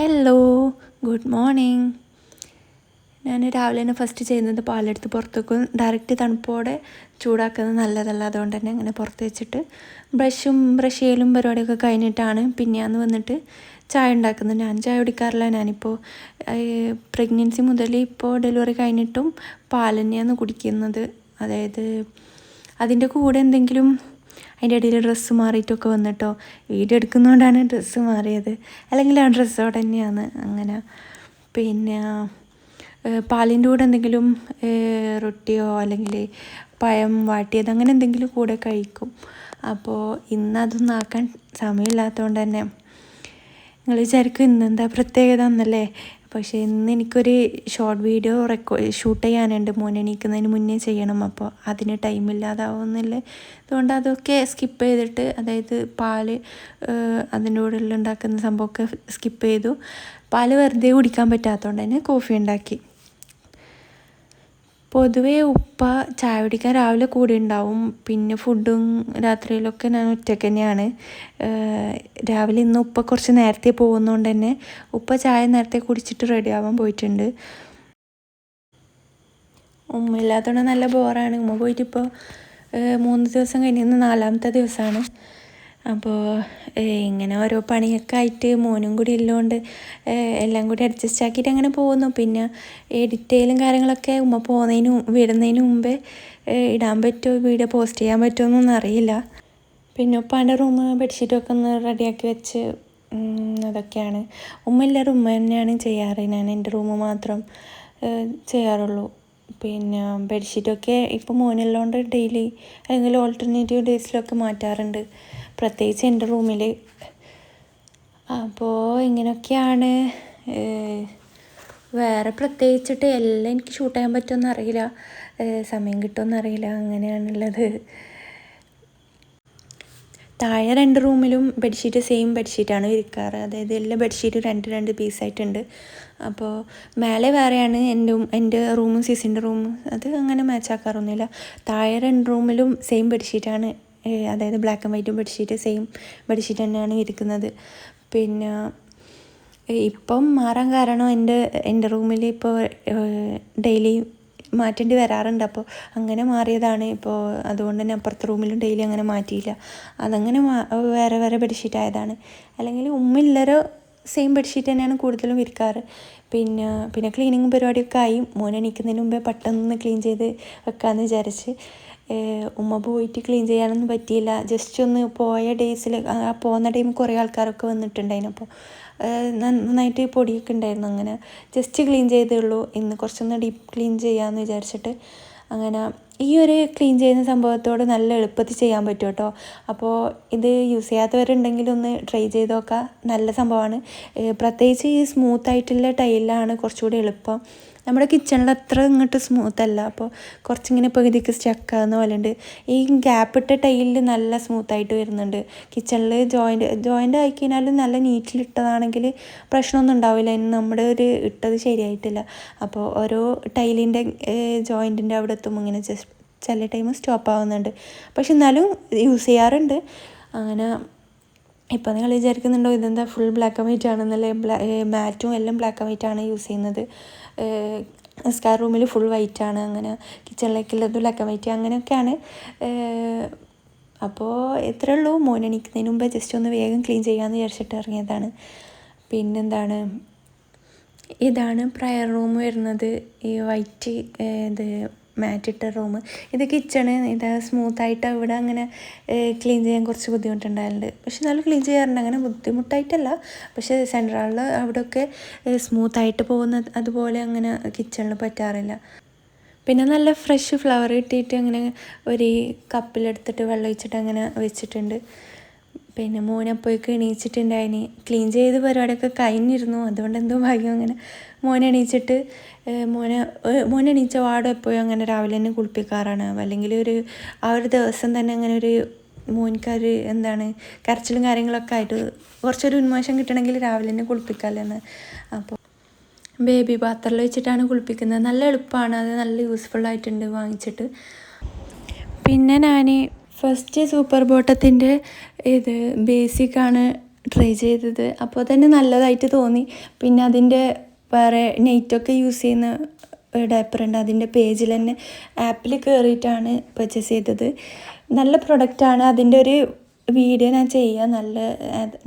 Hello, good morning. ഞാൻ രാവിലെ തന്നെ ഫസ്റ്റ് ചെയ്യുന്നത് പാലെടുത്ത് പുറത്തേക്ക് ഡയറക്റ്റ് തണുപ്പോടെ ചൂടാക്കുന്നത് നല്ലതല്ല. അതുകൊണ്ട് തന്നെ അങ്ങനെ പുറത്ത് വെച്ചിട്ട് ബ്രഷ് ചെയ്യലും പരിപാടിയൊക്കെ കഴിഞ്ഞിട്ടാണ് പിന്നെയാന്ന് വന്നിട്ട് ചായ ഉണ്ടാക്കുന്നത്. ഞാൻ ചായ കുടിക്കാറില്ല. ഞാനിപ്പോൾ പ്രഗ്നൻസി മുതൽ ഇപ്പോൾ ഡെലിവറി കഴിഞ്ഞിട്ടും പാൽ തന്നെയാണ് കുടിക്കുന്നത്. അതായത് അതിൻ്റെ കൂടെ എന്തെങ്കിലും അതിൻ്റെ ഇടയിൽ ഡ്രസ്സ് മാറിയിട്ടൊക്കെ വന്നിട്ടോ, വീഡിയോ എടുക്കുന്നതുകൊണ്ടാണ് ഡ്രസ്സ് മാറിയത്, അല്ലെങ്കിൽ ആ ഡ്രസ്സോടെ തന്നെയാണ് അങ്ങനെ. പിന്നെ പാലിൻ്റെ കൂടെ എന്തെങ്കിലും റൊട്ടിയോ അല്ലെങ്കിൽ പഴം വാട്ടിയത് അങ്ങനെ എന്തെങ്കിലും കൂടെ കഴിക്കും. അപ്പോൾ ഇന്നതൊന്നും ആക്കാൻ സമയമില്ലാത്തതുകൊണ്ട് തന്നെ നിങ്ങൾ വിചാരിക്കും ഇന്നെന്താ പ്രത്യേകത എന്നല്ലേ. പക്ഷേ ഇന്ന് എനിക്കൊരു ഷോർട്ട് വീഡിയോ ഷൂട്ട് ചെയ്യാനുണ്ട്, മോനെ എണീക്കുന്നതിന് മുന്നേ ചെയ്യണം. അപ്പോൾ അതിന് ടൈമില്ലാതാവുന്നില്ല. അതുകൊണ്ട് അതൊക്കെ സ്കിപ്പ് ചെയ്തിട്ട്, അതായത് പാല് അതിൻ്റെ കൂടെ ഉണ്ടാക്കുന്ന സംഭവമൊക്കെ സ്കിപ്പ് ചെയ്തു. പാല് വെറുതെ കുടിക്കാൻ പറ്റാത്തതുകൊണ്ട് തന്നെ കോഫി ഉണ്ടാക്കി. പൊതുവേ ഉപ്പ ചായ കുടിക്കാൻ രാവിലെ കൂടെ ഉണ്ടാവും. പിന്നെ ഫുഡും രാത്രിയിലൊക്കെ ഞാൻ ഒറ്റയ്ക്ക് തന്നെയാണ്. രാവിലെ ഇന്ന് ഉപ്പ കുറച്ച് നേരത്തെ പോകുന്നതുകൊണ്ട് തന്നെ ഉപ്പ ചായ നേരത്തെ കുടിച്ചിട്ട് റെഡി ആവാൻ പോയിട്ടുണ്ട്. ഉമ്മ ഇല്ലാത്തതുകൊണ്ട് നല്ല ബോറാണ്. ഉമ്മ പോയിട്ടിപ്പോൾ 3 ദിവസം കഴിഞ്ഞ് 4ാമത്തെ ദിവസമാണ്. അപ്പോൾ ഇങ്ങനെ ഓരോ പണിയൊക്കെ ആയിട്ട് മോനും കൂടി ഉള്ളതുകൊണ്ട് എല്ലാം കൂടി അഡ്ജസ്റ്റ് ആക്കിയിട്ട് അങ്ങനെ പോകുന്നു. പിന്നെ എഡിറ്റ് ചെയ്യലും കാര്യങ്ങളൊക്കെ ഉമ്മ വിടുന്നതിന് മുമ്പേ ഇടാൻ പറ്റുമോ, വീഡിയോ പോസ്റ്റ് ചെയ്യാൻ പറ്റുമോ എന്നൊന്നും അറിയില്ല. പിന്നെ ഉപ്പാൻ്റെ റൂം ബെഡ്ഷീറ്റൊക്കെ ഒന്ന് റെഡിയാക്കി വെച്ച് അതൊക്കെയാണ്. ഉമ്മ എല്ലാവരും ഉമ്മ തന്നെയാണ് ചെയ്യാറ്. ഞാൻ എൻ്റെ റൂം മാത്രം ചെയ്യാറുള്ളൂ. പിന്നെ ബെഡ്ഷീറ്റൊക്കെ ഇപ്പോൾ മോനുള്ളതുകൊണ്ട് ഡെയിലി അല്ലെങ്കിൽ ഓൾട്ടർനേറ്റീവ് ഡേയ്സിലൊക്കെ മാറ്റാറുണ്ട്, പ്രത്യേകിച്ച് എൻ്റെ റൂമിൽ. അപ്പോൾ ഇങ്ങനെയൊക്കെയാണ്. വേറെ പ്രത്യേകിച്ചിട്ട് എല്ലാം എനിക്ക് ഷൂട്ട് ചെയ്യാൻ പറ്റുമെന്ന് അറിയില്ല, സമയം കിട്ടുമെന്ന് അറിയില്ല, അങ്ങനെയാണുള്ളത്. താഴെ 2 റൂമിലും ബെഡ്ഷീറ്റ് സെയിം ബെഡ്ഷീറ്റാണ് വിരിക്കാറ്. അതായത് എല്ലാ ബെഡ്ഷീറ്റും 2 പീസായിട്ടുണ്ട്. അപ്പോൾ മേലെ വേറെയാണ് എൻ്റെ റൂമും സിസിൻ്റെ റൂമും, അത് അങ്ങനെ മാച്ചാക്കാറൊന്നുമില്ല. താഴെ 2 റൂമിലും സെയിം ബെഡ്ഷീറ്റാണ്, അതായത് ബ്ലാക്ക് ആൻഡ് വൈറ്റും ബെഡ്ഷീറ്റ് സെയിം ബെഡ്ഷീറ്റ് തന്നെയാണ് ഇരിക്കുന്നത്. പിന്നെ ഇപ്പം മാറാൻ കാരണം എൻ്റെ റൂമിൽ ഇപ്പോൾ ഡെയിലി മാറ്റേണ്ടി വരാറുണ്ട്. അപ്പോൾ അങ്ങനെ മാറിയതാണ്. ഇപ്പോൾ അതുകൊണ്ട് തന്നെ അപ്പുറത്തെ റൂമിലും ഡെയിലി അങ്ങനെ മാറ്റിയില്ല, അതങ്ങനെ വേറെ വേറെ ബെഡ്ഷീറ്റ് ആയതാണ്. അല്ലെങ്കിൽ ഉമ്മില്ലൊരു സെയിം ബെഡ്ഷീറ്റ് തന്നെയാണ് കൂടുതലും വിരിക്കാറ്. പിന്നെ ക്ലീനിങ്ങും പരിപാടിയൊക്കെ ആയി. മോൻ എണീക്കുന്നതിന് മുമ്പേ പെട്ടെന്ന് ക്ലീൻ ചെയ്ത് വെക്കാമെന്ന് വിചാരിച്ച്. ഉമ്മ പോയിട്ട് ക്ലീൻ ചെയ്യാനൊന്നും പറ്റിയില്ല. ജസ്റ്റ് ഒന്ന് പോയ ഡേയ്സിൽ പോകുന്ന ടൈം കുറേ ആൾക്കാരൊക്കെ വന്നിട്ടുണ്ടായിരുന്നു. അപ്പോൾ നന്നായിട്ട് പൊടിയൊക്കെ ഉണ്ടായിരുന്നു. അങ്ങനെ ജസ്റ്റ് ക്ലീൻ ചെയ്തേ ഉള്ളൂ. ഇന്ന് കുറച്ചൊന്ന് ഡീപ്പ് ക്ലീൻ ചെയ്യാമെന്ന് വിചാരിച്ചിട്ട് അങ്ങനെ. ഈ ഒരു ക്ലീൻ ചെയ്യുന്ന സംഭവത്തോട് നല്ല എളുപ്പത്തിൽ ചെയ്യാൻ പറ്റും കേട്ടോ. അപ്പോൾ ഇത് യൂസ് ചെയ്യാത്തവരുണ്ടെങ്കിൽ ഒന്ന് ട്രൈ ചെയ്ത് നോക്കുക, നല്ല സംഭവമാണ്. പ്രത്യേകിച്ച് ഈ സ്മൂത്തായിട്ടുള്ള ടൈലാണ് കുറച്ചുകൂടി എളുപ്പം. നമ്മുടെ കിച്ചണിൽ അത്ര ഇങ്ങോട്ട് സ്മൂത്തല്ല, അപ്പോൾ കുറച്ചിങ്ങനെ പകുതിക്ക് സ്റ്റക്കാകുന്ന പോലെ ഉണ്ട്. ഈ ഗ്യാപ്പിട്ട ടൈലിൽ നല്ല സ്മൂത്തായിട്ട് വരുന്നുണ്ട്. കിച്ചണിൽ ജോയിൻ്റ് ആയിക്കഴിഞ്ഞാലും നല്ല നീറ്റിലിട്ടതാണെങ്കിൽ പ്രശ്നമൊന്നും ഉണ്ടാവില്ല. നമ്മുടെ ഒരു ഇട്ടത് ശരിയായിട്ടില്ല. അപ്പോൾ ഓരോ ടൈലിൻ്റെ ജോയിൻറ്റിൻ്റെ അവിടെ എത്തുമ്പോൾ ഇങ്ങനെ ജസ്റ്റ് ചില ടൈം സ്റ്റോപ്പ് ആവുന്നുണ്ട്. പക്ഷെ എന്നാലും യൂസ് ചെയ്യാറുണ്ട്. അങ്ങനെ ഇപ്പോൾ നിങ്ങൾ വിചാരിക്കുന്നുണ്ടോ ഇതെന്താ ഫുൾ ബ്ലാക്ക് ആൻഡ് വൈറ്റ് ആണെന്നല്ലേ. മാറ്റും എല്ലാം ബ്ലാക്ക് ആൻഡ് വൈറ്റ് ആണ് യൂസ് ചെയ്യുന്നത്. സ്കാർ റൂമിൽ ഫുൾ വൈറ്റ് ആണ്. അങ്ങനെ കിച്ചണിലേക്കുള്ളത് ബ്ലാക്ക് ആൻഡ് വൈറ്റ് അങ്ങനെയൊക്കെയാണ്. അപ്പോൾ ഇത്രയേ ഉള്ളൂ. മോൻ എണീക്കുന്നതിന് മുമ്പ് ജസ്റ്റ് ഒന്ന് വേഗം ക്ലീൻ ചെയ്യാമെന്ന് വിചാരിച്ചിട്ട് ഇറങ്ങിയതാണ്. പിന്നെന്താണ്, ഇതാണ് പ്രയർ റൂം വരുന്നത്. ഈ വൈറ്റ് ഇത് മാറ്റിട്ട റൂം. ഇത് കിച്ചണ്. ഇത് സ്മൂത്തായിട്ട് ഇവിടെ അങ്ങനെ ക്ലീൻ ചെയ്യാൻ കുറച്ച് ബുദ്ധിമുട്ടുണ്ടായിട്ടുണ്ട്. പക്ഷെ നല്ല ക്ലീൻ ചെയ്യാറുണ്ട്, അങ്ങനെ ബുദ്ധിമുട്ടായിട്ടല്ല. പക്ഷേ സെൻട്രലിൽ അവിടെയൊക്കെ സ്മൂത്തായിട്ട് പോകുന്ന അതുപോലെ അങ്ങനെ കിച്ചണിൽ പറ്റാറില്ല. പിന്നെ നല്ല ഫ്രഷ് ഫ്ലവർ കിട്ടിയിട്ട് അങ്ങനെ ഒരു കപ്പിലെടുത്തിട്ട് വെള്ളം ഒഴിച്ചിട്ട് അങ്ങനെ വെച്ചിട്ടുണ്ട്. പിന്നെ മോനപ്പോഴേക്ക് എണീച്ചിട്ടുണ്ടായിന്. ക്ലീൻ ചെയ്ത് പരിപാടിയൊക്കെ കഴിഞ്ഞിരുന്നു. അതുകൊണ്ട് എന്തോ ഭാഗ്യം അങ്ങനെ മോനെണീച്ചിട്ട് മോനെണീച്ച വാടും എപ്പോഴും അങ്ങനെ രാവിലെ തന്നെ കുളിപ്പിക്കാറാണ്. അല്ലെങ്കിൽ ആ ഒരു ദിവസം തന്നെ അങ്ങനെ ഒരു മോനിക്കൊരു കരച്ചിലും കാര്യങ്ങളൊക്കെ ആയിട്ട് കുറച്ചൊരു ഉന്മേഷം കിട്ടണമെങ്കിൽ രാവിലെ തന്നെ കുളിപ്പിക്കാമല്ലെന്ന്. അപ്പോൾ ബേബി ബാത്തറിൽ വെച്ചിട്ടാണ് കുളിപ്പിക്കുന്നത്. നല്ല എളുപ്പമാണ്, അത് നല്ല യൂസ്ഫുള്ളായിട്ടുണ്ട് വാങ്ങിച്ചിട്ട്. പിന്നെ ഞാൻ ഫസ്റ്റ് സൂപ്പർ ബോട്ടത്തിൻ്റെ ഇത് ബേസിക്കാണ് ട്രൈ ചെയ്തത്. അപ്പോൾ തന്നെ നല്ലതായിട്ട് തോന്നി. പിന്നെ അതിൻ്റെ വേറെ നെയ്റ്റൊക്കെ യൂസ് ചെയ്യുന്ന ഡയപ്പറുണ്ട്. അതിൻ്റെ പേജിൽ തന്നെ ആപ്പിൽ കയറിയിട്ടാണ് പർച്ചേസ് ചെയ്തത്. നല്ല പ്രൊഡക്റ്റാണ്. അതിൻ്റെ ഒരു വീഡിയോ ഞാൻ ചെയ്യാം.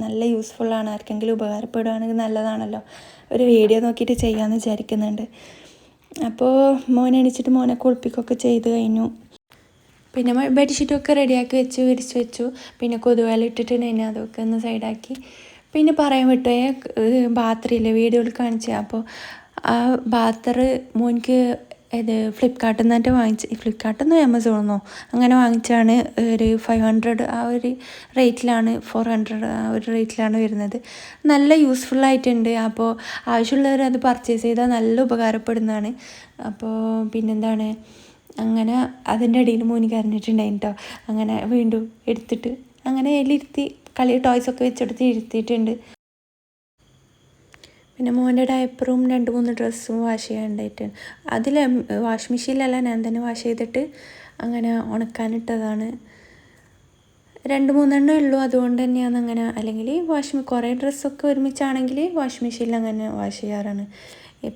നല്ല യൂസ്ഫുള്ളാണ്. ആർക്കെങ്കിലും ഉപകാരപ്പെടുകയാണെങ്കിൽ നല്ലതാണല്ലോ. ഒരു വീഡിയോ നോക്കിയിട്ട് ചെയ്യാമെന്ന് വിചാരിക്കുന്നുണ്ട്. അപ്പോൾ മോനെ എണീച്ചിട്ട് മോനെ കുളിപ്പിക്കുകയൊക്കെ ചെയ്ത് കഴിഞ്ഞു. പിന്നെ ബെഡ്ഷീറ്റൊക്കെ റെഡിയാക്കി വെച്ചു, വിരിച്ച് വെച്ചു. പിന്നെ കൊതുകുവല ഇട്ടിട്ടുണ്ടെങ്കിൽ അതൊക്കെ ഒന്ന് സൈഡാക്കി. പിന്നെ പറയാൻ വിട്ടു, ബാത്തറില്ലേ വീഡിയോയിൽ കാണിച്ചത്. അപ്പോൾ ആ ബാത്തർ മോനിക്ക് ഫ്ലിപ്കാർട്ടിൽ നിന്നിട്ട് ഫ്ലിപ്കാർട്ടിൽ നിന്നോ ആമസോണിൽ അങ്ങനെ വാങ്ങിച്ചാണ്. ഒരു 500 ആ ഒരു റേറ്റിലാണ്, 400 ആ ഒരു റേറ്റിലാണ് വരുന്നത്. നല്ല യൂസ്ഫുള്ളായിട്ടുണ്ട്. അപ്പോൾ ആവശ്യമുള്ളവർ അത് പർച്ചേസ് ചെയ്താൽ നല്ല ഉപകാരപ്പെടുന്നതാണ്. അപ്പോൾ പിന്നെന്താണ്, അങ്ങനെ അതിൻ്റെ ഇടയിൽ മോന് കരഞ്ഞിട്ടുണ്ടായിന് കേട്ടോ. അങ്ങനെ വീണ്ടും എടുത്തിട്ട് അങ്ങനെ അതിലിരുത്തി ടോയ്സൊക്കെ വെച്ചെടുത്ത് ഇരുത്തിയിട്ടുണ്ട്. പിന്നെ മോൻ്റെ ഡയപ്പറും 2-3 ഡ്രസ്സും വാഷ് ചെയ്യാണ്ടായിട്ട് അതിൽ വാഷ് മെഷീനിലല്ല, ഞാൻ തന്നെ വാഷ് ചെയ്തിട്ട് അങ്ങനെ ഉണക്കാനിട്ടതാണ്. 2-3 ഉള്ളൂ. അതുകൊണ്ട് തന്നെയാണ് അങ്ങനെ. അല്ലെങ്കിൽ കുറേ ഡ്രസ്സൊക്കെ ഒരുമിച്ചാണെങ്കിൽ വാഷ് മെഷീനിൽ അങ്ങനെ വാഷ് ചെയ്യാറാണ്.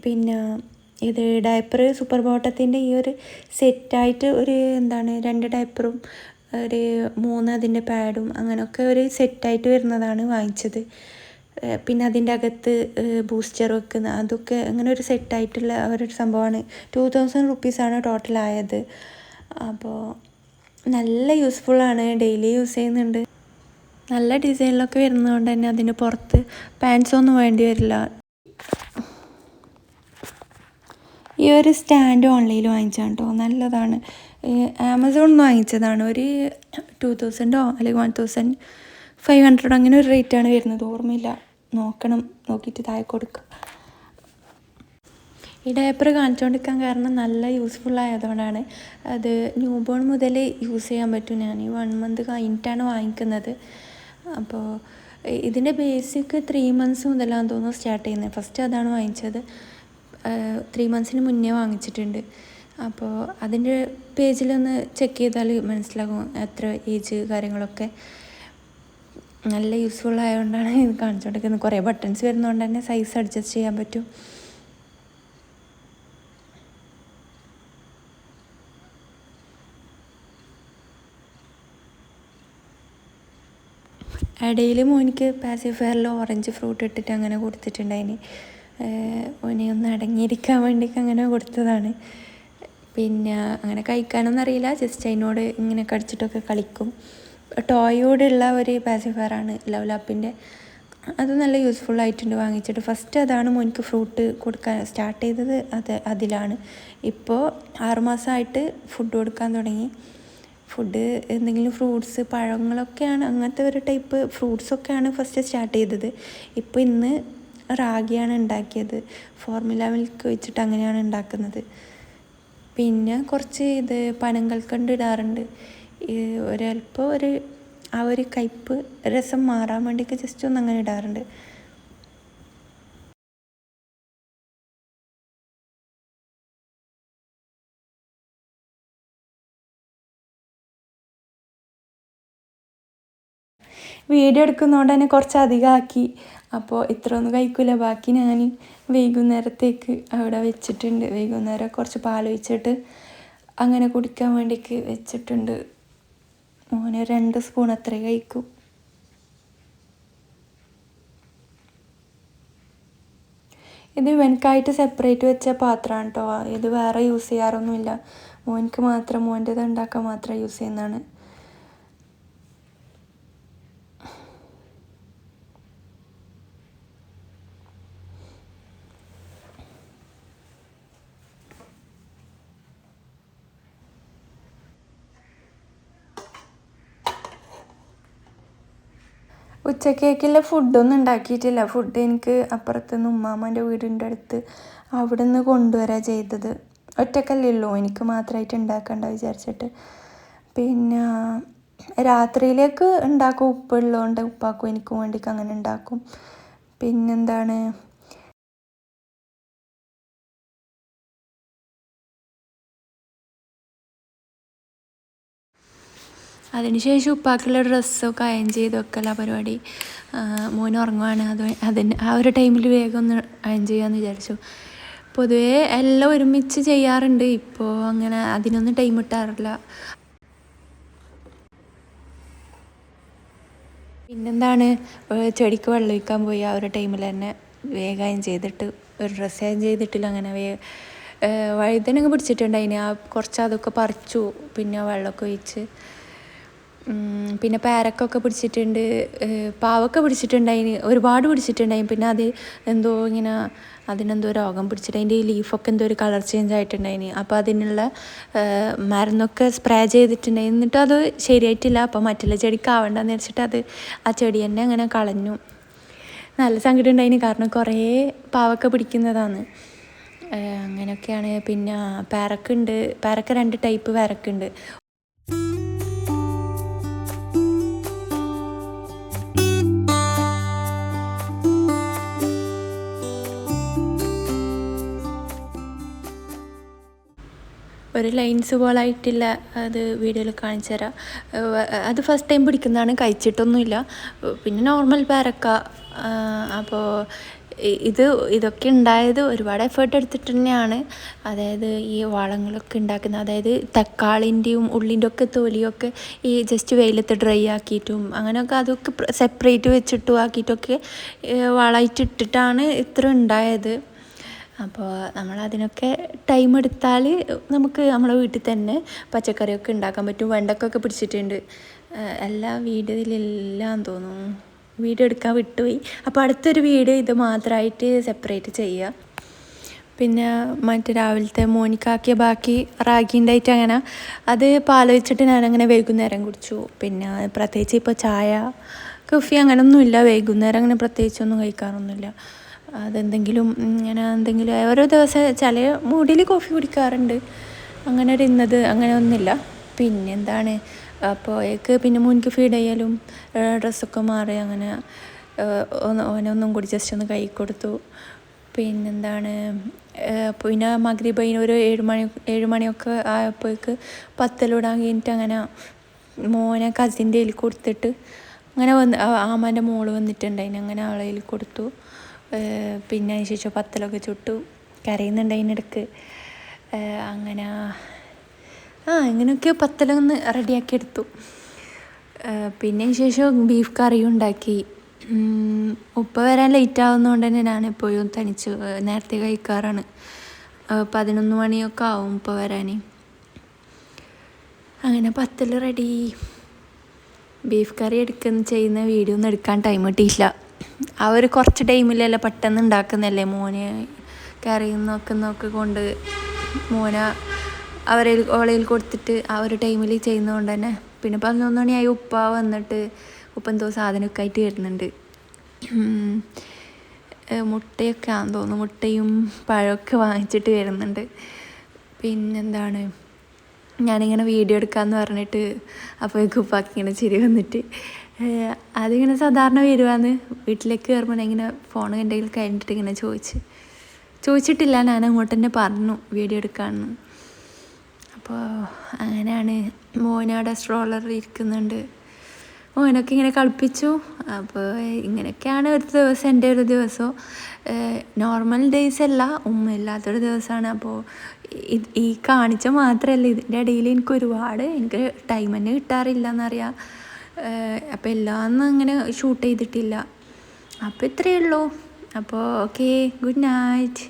പിന്നെ ഇത് ഡയപ്പർ സൂപ്പർ ബോട്ടത്തിൻ്റെ ഈ ഒരു സെറ്റായിട്ട് ഒരു 2 ഡയപ്പറും ഒരു 3 അതിൻ്റെ പാഡും അങ്ങനെയൊക്കെ ഒരു സെറ്റായിട്ട് വരുന്നതാണ് വാങ്ങിച്ചത്. പിന്നെ അതിൻ്റെ അകത്ത് ബൂസ്റ്റർ വെക്കുന്ന അതൊക്കെ അങ്ങനെ ഒരു സെറ്റായിട്ടുള്ള ഒരു സംഭവമാണ്. 2000 റുപ്പീസാണ് ടോട്ടലായത്. അപ്പോൾ നല്ല യൂസ്ഫുള്ളാണ്, ഡെയിലി യൂസ് ചെയ്യുന്നുണ്ട്. നല്ല ഡിസൈനിലൊക്കെ വരുന്നതുകൊണ്ട് തന്നെ അതിന് പുറത്ത് പാൻസൊന്നും വേണ്ടി വരില്ല. ഈ ഒരു സ്റ്റാൻഡ് ഓൺലൈനിൽ വാങ്ങിച്ചാണ് കേട്ടോ, നല്ലതാണ്. ആമസോണിൽ നിന്ന് വാങ്ങിച്ചതാണ്. ഒരു 2000 അല്ലെങ്കിൽ 1500 അങ്ങനെ ഒരു റേറ്റാണ് വരുന്നത്, ഓർമ്മയില്ല. നോക്കണം, നോക്കിയിട്ട് താഴെ കൊടുക്കുക. ഈ ഡയപ്പർ കാണിച്ചുകൊണ്ടിരിക്കാൻ കാരണം നല്ല യൂസ്ഫുൾ ആയതുകൊണ്ടാണ്. അത് ന്യൂ ബോൺ മുതൽ യൂസ് ചെയ്യാൻ പറ്റും. ഞാൻ 1 മന്ത് കഴിഞ്ഞിട്ടാണ് വാങ്ങിക്കുന്നത്. അപ്പോൾ ഇതിൻ്റെ ബേസിക് 3 മന്ത്സ് മുതലാണെന്ന് തോന്നുന്നു സ്റ്റാർട്ട് ചെയ്യുന്നത്. ഫസ്റ്റ് അതാണ് വാങ്ങിച്ചത്. 3 മന്ത്സിന് മുന്നേ വാങ്ങിച്ചിട്ടുണ്ട്. അപ്പോൾ അതിൻ്റെ പേജിലൊന്ന് ചെക്ക് ചെയ്താൽ മനസ്സിലാകും എത്ര ഏജ് കാര്യങ്ങളൊക്കെ. നല്ല യൂസ്ഫുൾ ആയതുകൊണ്ടാണ് ഇത് കാണിച്ചുകൊണ്ടിരിക്കുന്നത്. കുറേ ബട്ടൺസ് വരുന്നതുകൊണ്ട് തന്നെ സൈസ് അഡ്ജസ്റ്റ് ചെയ്യാൻ പറ്റും. ഇടയിൽ മോനിക്ക് പാസിഫയറിൽ ഓറഞ്ച് ഫ്രൂട്ട് ഇട്ടിട്ട് അങ്ങനെ കൊടുത്തിട്ടുണ്ടായിന്. ഓനെ ഒന്ന് അടങ്ങിയിരിക്കാൻ വേണ്ടിയിട്ട് അങ്ങനെ കൊടുത്തതാണ്. പിന്നെ അങ്ങനെ കഴിക്കാനൊന്നും അറിയില്ല, ജസ്റ്റ് അതിനോട് ഇങ്ങനെ കടിച്ചിട്ടൊക്കെ കളിക്കും. ടോയോടുള്ള ഒരു പാസിഫയറാണ് ലവ്ലാപ്പിൻ്റെ. അത് നല്ല യൂസ്ഫുൾ ആയിട്ടുണ്ട് വാങ്ങിച്ചിട്ട്. ഫസ്റ്റ് അതാണ് മോനിക്ക് ഫ്രൂട്ട് കൊടുക്കാൻ സ്റ്റാർട്ട് ചെയ്തത്, അതിലാണ്. ഇപ്പോൾ 6 മാസമായിട്ട് ഫുഡ് കൊടുക്കാൻ തുടങ്ങി. ഫുഡ് എന്തെങ്കിലും ഫ്രൂട്ട്സ് പഴങ്ങളൊക്കെയാണ്, അങ്ങനത്തെ ഒരു ടൈപ്പ് ഫ്രൂട്ട്സൊക്കെയാണ് ഫസ്റ്റ് സ്റ്റാർട്ട് ചെയ്തത്. ഇപ്പോൾ ഇന്ന് റാഗിയാണ് ഉണ്ടാക്കിയത്, ഫോർമുല മിൽക്ക് വെച്ചിട്ട് അങ്ങനെയാണ് ഉണ്ടാക്കുന്നത്. പിന്നെ കുറച്ച് പനങ്കൽക്കണ്ട് ഇടാറുണ്ട്. ഒരല്പം ആ ഒരു കയ്പ്പ് രസം മാറാൻ വേണ്ടിയിട്ട് ജസ്റ്റ് ഒന്ന് അങ്ങനെ ഇടാറുണ്ട്. വീഡിയോ എടുക്കുന്നതുകൊണ്ട് തന്നെ കുറച്ച് അധികം ആക്കി. അപ്പോൾ ഇത്രയൊന്നും കഴിക്കില്ല, ബാക്കി ഞാൻ വൈകുന്നേരത്തേക്ക് അവിടെ വെച്ചിട്ടുണ്ട്. വൈകുന്നേരം കുറച്ച് പാൽ ഒഴിച്ചിട്ട് അങ്ങനെ കുടിക്കാൻ വേണ്ടിയിട്ട് വെച്ചിട്ടുണ്ട്. മോനെ 2 സ്പൂൺ അത്രേ കഴിക്കും. ഇത് ഇവനക്കായിട്ട് സെപ്പറേറ്റ് വെച്ച പാത്രമാണ് കേട്ടോ. ഇത് വേറെ യൂസ് ചെയ്യാറൊന്നുമില്ല. മോനിക്ക് മാത്രം, മോൻ്റേത് ഉണ്ടാക്കാൻ മാത്രം യൂസ് ചെയ്യുന്നതാണ്. ഉച്ചക്കേക്കുള്ള ഫുഡൊന്നും ഉണ്ടാക്കിയിട്ടില്ല. ഫുഡ് എനിക്ക് അപ്പുറത്തുനിന്ന് ഉമ്മാമ്മൻ്റെ വീടിൻ്റെ അടുത്ത് അവിടെ നിന്ന് കൊണ്ടുവരാൻ ചെയ്തത്. ഒറ്റക്കല്ലേ ഉള്ളൂ, എനിക്ക് മാത്രമായിട്ട് ഉണ്ടാക്കണ്ട വിചാരിച്ചിട്ട്. പിന്നെ രാത്രിയിലേക്ക് ഉണ്ടാക്കും, ഉപ്പുള്ളതുകൊണ്ട് ഉപ്പാക്കും എനിക്കും വേണ്ടിയിട്ട് അങ്ങനെ ഉണ്ടാക്കും. പിന്നെന്താണ്, അതിനുശേഷം ഉപ്പാക്കുള്ള ഡ്രസ്സൊക്കെ അയൺ ചെയ്ത് വെക്കല പരിപാടി. മോൻ ഉറങ്ങുവാണ്, അതിന് ആ ഒരു ടൈമിൽ വേഗം ഒന്ന് അയൺ ചെയ്യാമെന്ന് വിചാരിച്ചു. പൊതുവേ എല്ലാം ഒരുമിച്ച് ചെയ്യാറുണ്ട്, ഇപ്പോൾ അങ്ങനെ അതിനൊന്നും ടൈം കിട്ടാറില്ല. പിന്നെന്താണ്, ചെടിക്ക് വെള്ളം ഒഴിക്കാൻ പോയി ആ ഒരു ടൈമിൽ തന്നെ വേഗം അയൺ ചെയ്തിട്ട്, ഒരു ഡ്രസ്സ് അയൺ ചെയ്തിട്ടില്ല. അങ്ങനെ വഴുതനങ്ങ പിടിച്ചിട്ടുണ്ടായിന്, കുറച്ച് അതൊക്കെ പറിച്ചു, പിന്നെ വെള്ളമൊക്കെ ഒഴിച്ച്. പിന്നെ പേരക്കൊക്കെ പിടിച്ചിട്ടുണ്ട്, പാവൊക്കെ പിടിച്ചിട്ടുണ്ടായിന്, ഒരുപാട് പിടിച്ചിട്ടുണ്ടായിന്. പിന്നെ അത് എന്തോ ഇങ്ങനെ അതിനെന്തോ രോഗം പിടിച്ചിട്ട് അതിൻ്റെ ഈ ലീഫൊക്കെ എന്തോ ഒരു കളർ ചേഞ്ച് ആയിട്ടുണ്ടായിന്. അപ്പോൾ അതിനുള്ള മരുന്നൊക്കെ സ്പ്രേ ചെയ്തിട്ടുണ്ടായി, എന്നിട്ടും അത് ശരിയായിട്ടില്ല. അപ്പോൾ മറ്റുള്ള ചെടിക്ക് ആവണ്ടെന്ന് വെച്ചിട്ട് ആ ചെടി തന്നെ അങ്ങനെ കളഞ്ഞു. നല്ല സങ്കടം ഉണ്ടായിന്, കാരണം കുറേ പാവൊക്കെ പിടിക്കുന്നതാണ്. അങ്ങനെയൊക്കെയാണ്. പിന്നെ പേരക്കുണ്ട്, പേരക്ക 2 ടൈപ്പ് പേരക്കുണ്ട്. ഒരു ലൈൻസ് പോലായിട്ടില്ല, അത് വീഡിയോയിൽ കാണിച്ചു തരാം. അത് ഫസ്റ്റ് ടൈം പിടിക്കുന്നതാണ്, കഴിച്ചിട്ടൊന്നുമില്ല. പിന്നെ നോർമൽ പേരക്ക. അപ്പോൾ ഇതൊക്കെ ഉണ്ടായത് ഒരുപാട് എഫേർട്ട് എടുത്തിട്ട് തന്നെയാണ്. അതായത് ഈ വളങ്ങളൊക്കെ ഉണ്ടാക്കുന്നത്, അതായത് തക്കാളിൻ്റെയും ഉള്ളിൻ്റെ ഒക്കെ തൊലിയൊക്കെ ഈ ജസ്റ്റ് വെയിലത്ത് ഡ്രൈ ആക്കിയിട്ടും അങ്ങനെയൊക്കെ അതൊക്കെ സെപ്പറേറ്റ് വെച്ചിട്ടും ആക്കിയിട്ടൊക്കെ വളമായിട്ടിട്ടിട്ടാണ് ഇത്ര ഉണ്ടായത്. അപ്പോൾ നമ്മളതിനൊക്കെ ടൈം എടുത്താൽ നമുക്ക് നമ്മളെ വീട്ടിൽ തന്നെ പച്ചക്കറിയൊക്കെ ഉണ്ടാക്കാൻ പറ്റും. വെണ്ടക്കൊക്കെ പിടിച്ചിട്ടുണ്ട്. എല്ലാം വീഡിയോയിലെല്ലാം തോന്നുന്നു, വീഡിയോ എടുക്കാൻ വിട്ടുപോയി. അപ്പോൾ അടുത്തൊരു വീഡിയോ ഇത് മാത്രമായിട്ട് സെപ്പറേറ്റ് ചെയ്യുക. പിന്നെ മറ്റേ രാവിലത്തെ മോനിക്കാക്കിയ ബാക്കി റാഗി ഉണ്ടായിട്ട് അങ്ങനെ അത് പാൽ വെച്ചിട്ട് ഞാനങ്ങനെ വൈകുന്നേരം കുടിച്ചു. പിന്നെ പ്രത്യേകിച്ച് ഇപ്പോൾ ചായ കോഫി അങ്ങനെയൊന്നുമില്ല, വൈകുന്നേരം അങ്ങനെ പ്രത്യേകിച്ചൊന്നും കഴിക്കാറൊന്നുമില്ല. അതെന്തെങ്കിലും ഇങ്ങനെ എന്തെങ്കിലും ഓരോ ദിവസം ചില മൂഡിൽ കോഫി കുടിക്കാറുണ്ട്, അങ്ങനെ ഒരു ഇന്നത് അങ്ങനെ ഒന്നുമില്ല. പിന്നെന്താണ്, അപ്പോഴേക്ക് പിന്നെ മോനിക്ക് ഫീഡ് ചെയ്യാലും ഡ്രസ്സൊക്കെ മാറി അങ്ങനെ ഓനൊന്നും കൂടി ജസ്റ്റ് ഒന്ന് കൈ കൊടുത്തു. പിന്നെന്താണ്, പിന്നെ മഗ്രിബ് ഒരു 7 മണിയൊക്കെ ആയപ്പോഴേക്ക് പത്തലിടാൻ കഴിഞ്ഞിട്ട് അങ്ങനെ മോനെ കസിൻ്റെ കയ്യിൽ കൊടുത്തിട്ട് അങ്ങനെ ആമാൻ്റെ മോള് വന്നിട്ടുണ്ടായിന്, അങ്ങനെ അവളെ കയ്യിൽ കൊടുത്തു. പിന്നെ അതിന് ശേഷം പത്തലൊക്കെ ചുട്ടു, കരയുന്നുണ്ടതിനിടക്ക്. അങ്ങനെ ഇങ്ങനെയൊക്കെ പത്തലൊന്ന് റെഡിയാക്കി എടുത്തു. പിന്നെ അതിന് ശേഷം ബീഫ് കറിയും ഉണ്ടാക്കി. ഉപ്പ വരാൻ ലേറ്റ് ആവുന്നതുകൊണ്ട് തന്നെ ഞാനെപ്പോഴും തനിച്ച് നേരത്തെ കഴിക്കാറാണ്. 11 മണിയൊക്കെ ആവും ഉപ്പ വരാൻ. അങ്ങനെ പത്തൽ റെഡി. ബീഫ് കറി ചെയ്യുന്ന വീഡിയോ ഒന്നും എടുക്കാൻ ടൈം കിട്ടിയില്ല. ആ ഒരു കുറച്ച് ടൈമിലല്ല പെട്ടെന്ന് ഉണ്ടാക്കുന്നല്ലേ, മോന് കരയുന്നൊക്കെ കൊണ്ട് മോനെ ഓളയിൽ കൊടുത്തിട്ട് ആ ഒരു ടൈമിൽ ചെയ്യുന്നതുകൊണ്ട് തന്നെ. പിന്നെ 11 മണിയായി, ഉപ്പ വന്നിട്ട് ഉപ്പ എന്തോ സാധനമൊക്കെ ആയിട്ട് വരുന്നുണ്ട്. മുട്ടയൊക്കെ ആണെന്ന് തോന്നുന്നു, മുട്ടയും പഴമൊക്കെ വാങ്ങിച്ചിട്ട് വരുന്നുണ്ട്. പിന്നെന്താണ്, ഞാനിങ്ങനെ വീഡിയോ എടുക്കാമെന്ന് പറഞ്ഞിട്ട് അപ്പോഴേക്കും ഉപ്പാക്ക് ഇങ്ങനെ ചിരി വന്നിട്ട്, അതിങ്ങനെ സാധാരണ വരുവാന്ന് വീട്ടിലേക്ക് കയറുമ്പോൾ ഇങ്ങനെ ഫോൺ എൻ്റെ കയ്യിൽ കഴിഞ്ഞിട്ട് ഇങ്ങനെ ചോദിച്ചിട്ടില്ല, ഞാൻ അങ്ങോട്ട് തന്നെ പറഞ്ഞു വീഡിയോ എടുക്കാമെന്ന്. അപ്പോൾ അങ്ങനെയാണ്. മോനവിടെ സ്ട്രോളറിൽ ഇരിക്കുന്നുണ്ട്, മോനൊക്കെ ഇങ്ങനെ കളിപ്പിച്ചു. അപ്പോൾ ഇങ്ങനെയൊക്കെയാണ് ഒരു ദിവസം, എൻ്റെ ഒരു ദിവസം. നോർമൽ ഡേയ്സ് അല്ല, ഇല്ലാത്തൊരു ദിവസമാണ്. അപ്പോൾ ഈ കാണിച്ച മാത്രമല്ല, ഇതിൻ്റെ ഇടയിൽ എനിക്ക് ടൈം തന്നെ കിട്ടാറില്ല എന്നറിയാം. അപ്പോൾ എല്ലാമൊന്നും അങ്ങനെ ഷൂട്ട് ചെയ്തിട്ടില്ല. അപ്പോൾ ഇത്രയേ ഉള്ളൂ. അപ്പോൾ ഓക്കെ, ഗുഡ് നൈറ്റ്.